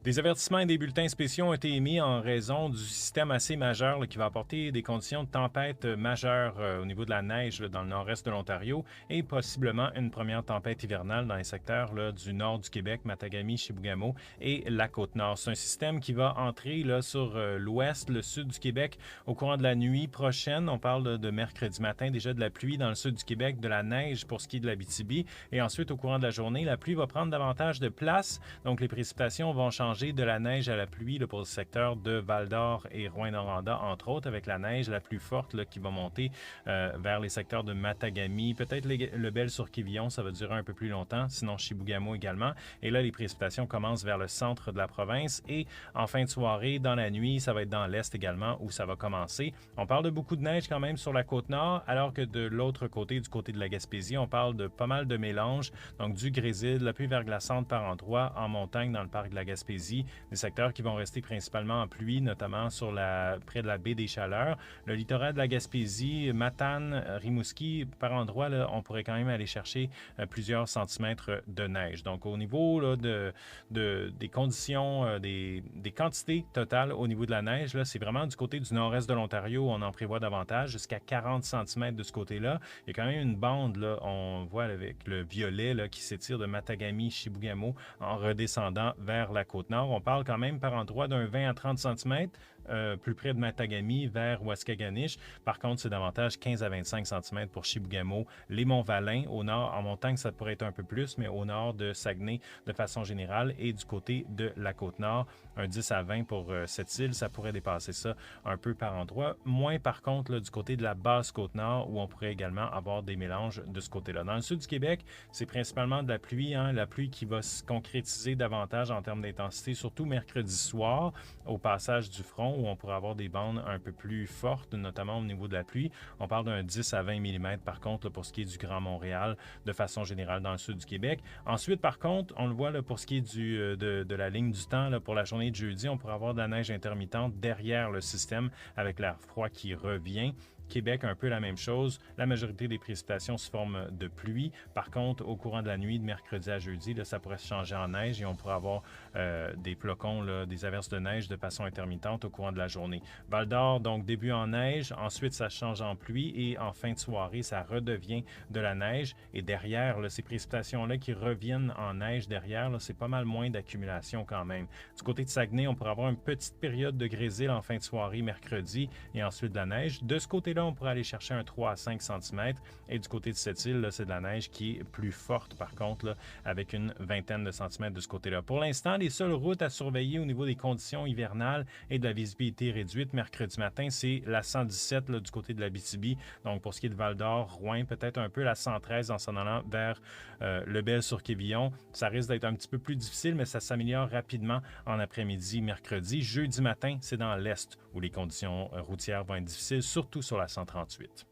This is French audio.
Des avertissements et des bulletins spéciaux ont été émis en raison du système assez majeur qui va apporter des conditions de tempête majeures au niveau de la neige dans le nord-est de l'Ontario et possiblement une première tempête hivernale dans les secteurs du nord du Québec, Matagami, Chibougamau et la Côte-Nord. C'est un système qui va entrer sur l'ouest, le sud du Québec au courant de la nuit prochaine. On parle de mercredi matin déjà de la pluie dans le sud du Québec, de la neige pour ce qui est de l'Abitibi et ensuite au courant de la journée, la pluie va prendre davantage de place. Donc les précipitations vont changer de la neige à la pluie pour le secteur de Val-d'Or et Rouyn-Noranda, entre autres, avec la neige la plus forte qui va monter vers les secteurs de Matagami, peut-être le Bel-sur-Quivillon, ça va durer un peu plus longtemps, sinon Chibougamau également. Et là, les précipitations commencent vers le centre de la province et en fin de soirée, dans la nuit, ça va être dans l'est également où ça va commencer. On parle de beaucoup de neige quand même sur la Côte-Nord, alors que de l'autre côté, du côté de la Gaspésie, on parle de pas mal de mélanges, donc du grésil, de la pluie verglaçante par endroits en montagne dans le parc de la Gaspésie, des secteurs qui vont rester principalement en pluie, notamment près de la baie des Chaleurs. Le littoral de la Gaspésie, Matane, Rimouski, par endroits, on pourrait quand même aller chercher plusieurs centimètres de neige. Donc, au niveau des conditions, des quantités totales au niveau de la neige, c'est vraiment du côté du nord-est de l'Ontario, on en prévoit davantage, jusqu'à 40 centimètres de ce côté-là. Il y a quand même une bande, on voit avec le violet qui s'étire de Matagami, Chibougamau, en redescendant vers la Côte-Nord. On parle quand même par endroit d'un 20 à 30 cm, plus près de Matagami, vers Waskaganish. Par contre, c'est davantage 15 à 25 cm pour Chibougamau. Les Monts-Valin, au nord, en montagne, ça pourrait être un peu plus, mais au nord de Saguenay, de façon générale, et du côté de la Côte-Nord, un 10 à 20 pour cette île, ça pourrait dépasser ça un peu par endroit. Moins, par contre, du côté de la basse Côte-Nord, où on pourrait également avoir des mélanges de ce côté-là. Dans le sud du Québec, c'est principalement de la pluie, la pluie qui va se concrétiser davantage en termes d'intensité, surtout mercredi soir, au passage du front, où on pourrait avoir des bandes un peu plus fortes, notamment au niveau de la pluie. On parle d'un 10 à 20 mm, par contre, pour ce qui est du Grand Montréal, de façon générale dans le sud du Québec. Ensuite, par contre, on le voit pour ce qui est de la ligne du temps, pour la journée de jeudi, on pourrait avoir de la neige intermittente derrière le système avec l'air froid qui revient. Québec, un peu la même chose. La majorité des précipitations se forment de pluie. Par contre, au courant de la nuit, de mercredi à jeudi, ça pourrait se changer en neige et on pourrait avoir des flocons, des averses de neige de façon intermittente au courant de la journée. Val-d'Or, donc début en neige, ensuite ça change en pluie et en fin de soirée, ça redevient de la neige. Et derrière, ces précipitations-là qui reviennent en neige derrière, c'est pas mal moins d'accumulation quand même. Du côté de Saguenay, on pourrait avoir une petite période de grésil en fin de soirée mercredi et ensuite de la neige. De ce côté-là, on pourrait aller chercher un 3 à 5 cm. Et du côté de cette île, c'est de la neige qui est plus forte, par contre, avec une vingtaine de centimètres de ce côté-là. Pour l'instant, les seules routes à surveiller au niveau des conditions hivernales et de la visibilité réduite mercredi matin, c'est la 117 du côté de l'Abitibi. Donc, pour ce qui est de Val-d'Or, Rouyn, peut-être un peu la 113 en s'en allant vers le Bel-sur-Quivillon. Ça risque d'être un petit peu plus difficile, mais ça s'améliore rapidement en après-midi, mercredi. Jeudi matin, c'est dans l'est où les conditions routières vont être difficiles, surtout sur la 138.